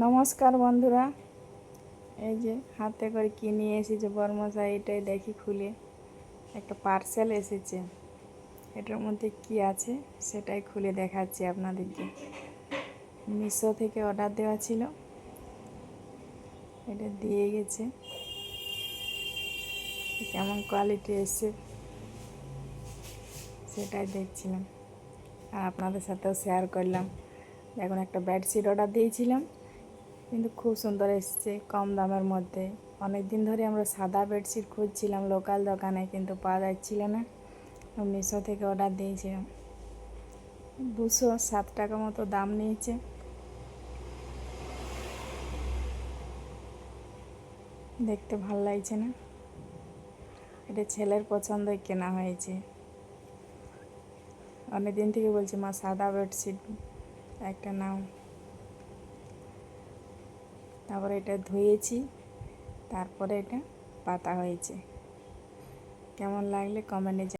নমস্কার বন্ধুরা, এই যে হাতে করে কি নিয়ে এসেছে বর্মশাই, এটাই দেখি খুলে। একটা পার্সেল এসেছে, এটার মধ্যে কি আছে সেটাই খুলে দেখাচ্ছি আপনাদেরকে। মিশো থেকে অর্ডার দেওয়া ছিল, এটা দিয়ে গেছে। কেমন কোয়ালিটি এসছে সেটাই দেখছিলাম আর আপনাদের সাথেও শেয়ার করলাম। এখন একটা বেডশিট অর্ডার দিয়েছিলাম, কিন্তু খুব সুন্দর এসছে, কম দামের মধ্যে। অনেক দিন ধরে আমরা সাদা বেডশিট খুঁজছিলাম লোকাল দোকানে, কিন্তু পাওয়া যাচ্ছিল না। মিশো থেকে অর্ডার দিয়েছিলাম, 207 টাকা মতো দাম নিয়েছে। দেখতে ভালো লাগছে না? এটা ছেলের পছন্দই কেনা হয়েছে। অনেক দিন থেকে বলছি, মা সাদা বেডশিট একটা নাও। তারপরে এটা ধুয়েছি, তারপরে এটা পাতা হয়েছে। কেমন লাগলে কমেন্টে